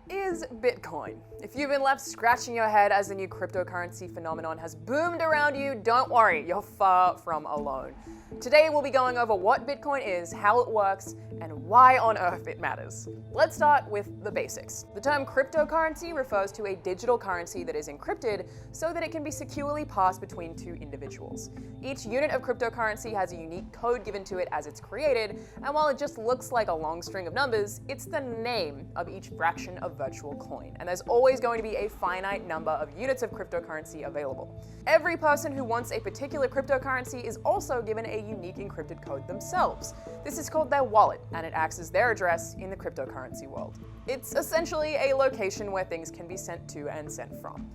is Bitcoin? If you've been left scratching your head as the new cryptocurrency phenomenon has boomed around you, don't worry, you're far from alone. Today we'll be going over what Bitcoin is, how it works, and why on earth it matters. Let's start with the basics. The term cryptocurrency refers to a digital currency that is encrypted so that it can be securely passed between two individuals. Each unit of cryptocurrency has a unique code given to it as it's created, and while it just looks like a long string of numbers, it's the name of each fraction of virtual coin, and there's always going to be a finite number of units of cryptocurrency available. Every person who wants a particular cryptocurrency is also given a unique encrypted code themselves. This is called their wallet, and it acts as their address in the cryptocurrency world. It's essentially a location where things can be sent to and sent from.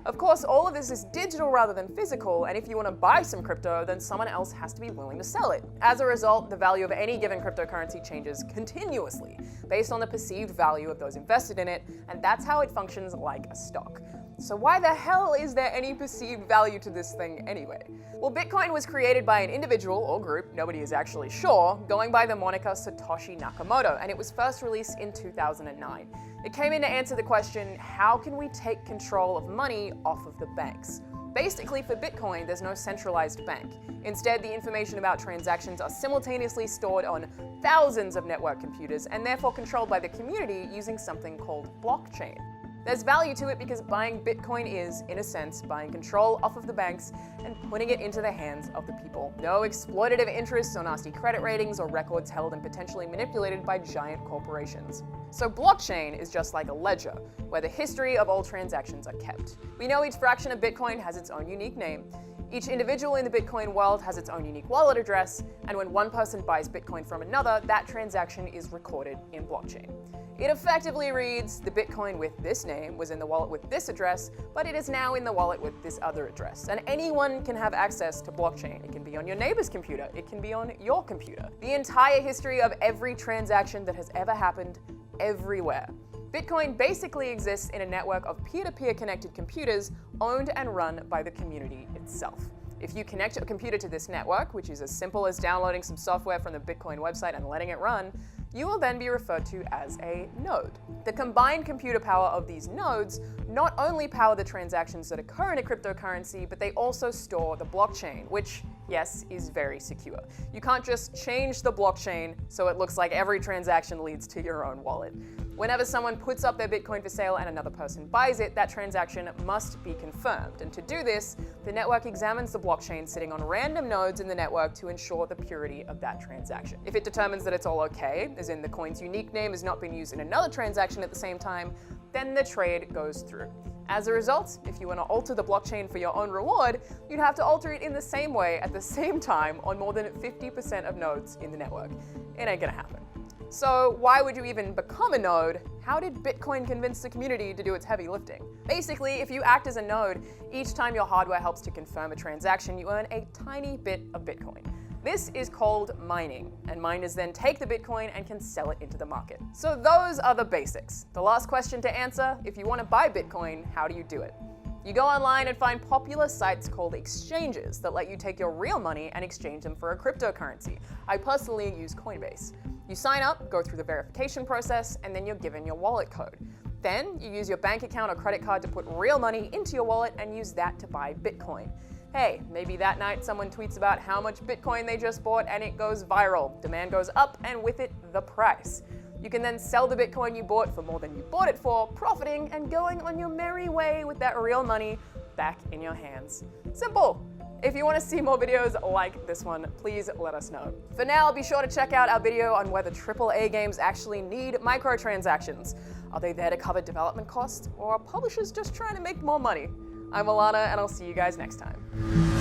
Of course, all of this is digital rather than physical, and if you want to buy some crypto, then someone else has to be willing to sell it. As a result, the value of any given cryptocurrency changes continuously, based on the perceived value of those invested in it, and that's how it functions like a stock. So why the hell is there any perceived value to this thing anyway? Well, Bitcoin was created by an individual or group, nobody is actually sure, going by the moniker Satoshi Nakamoto, and it was first released in 2009. It came in to answer the question, how can we take control of money off of the banks? Basically, for Bitcoin, there's no centralized bank. Instead, the information about transactions are simultaneously stored on thousands of network computers and therefore controlled by the community using something called blockchain. There's value to it because buying Bitcoin is, in a sense, buying control off of the banks and putting it into the hands of the people. No exploitative interests or nasty credit ratings or records held and potentially manipulated by giant corporations. So blockchain is just like a ledger, where the history of all transactions are kept. We know each fraction of Bitcoin has its own unique name. Each individual in the Bitcoin world has its own unique wallet address, and when one person buys Bitcoin from another, that transaction is recorded in blockchain. It effectively reads, the Bitcoin with this name was in the wallet with this address, but it is now in the wallet with this other address. And anyone can have access to blockchain. It can be on your neighbor's computer. It can be on your computer. The entire history of every transaction that has ever happened, everywhere. Bitcoin basically exists in a network of peer-to-peer connected computers owned and run by the community itself. If you connect your computer to this network, which is as simple as downloading some software from the Bitcoin website and letting it run, you will then be referred to as a node. The combined computer power of these nodes not only power the transactions that occur in a cryptocurrency, but they also store the blockchain, which, yes, is very secure. You can't just change the blockchain so it looks like every transaction leads to your own wallet. Whenever someone puts up their Bitcoin for sale and another person buys it, that transaction must be confirmed. And to do this, the network examines the blockchain sitting on random nodes in the network to ensure the purity of that transaction. If it determines that it's all okay, as in the coin's unique name has not been used in another transaction at the same time, then the trade goes through. As a result, if you want to alter the blockchain for your own reward, you'd have to alter it in the same way at the same time on more than 50% of nodes in the network. It ain't gonna happen. So why would you even become a node? How did Bitcoin convince the community to do its heavy lifting? Basically, if you act as a node, each time your hardware helps to confirm a transaction, you earn a tiny bit of Bitcoin. This is called mining, and miners then take the Bitcoin and can sell it into the market. So those are the basics. The last question to answer, if you want to buy Bitcoin, how do you do it? You go online and find popular sites called exchanges that let you take your real money and exchange them for a cryptocurrency. I personally use Coinbase. You sign up, go through the verification process, and then you're given your wallet code. Then you use your bank account or credit card to put real money into your wallet and use that to buy Bitcoin. Hey, maybe that night someone tweets about how much Bitcoin they just bought and it goes viral. Demand goes up and with it, the price. You can then sell the Bitcoin you bought for more than you bought it for, profiting and going on your merry way with that real money back in your hands. Simple. If you want to see more videos like this one, please let us know. For now, be sure to check out our video on whether AAA games actually need microtransactions. Are they there to cover development costs, or are publishers just trying to make more money? I'm Alana, and I'll see you guys next time.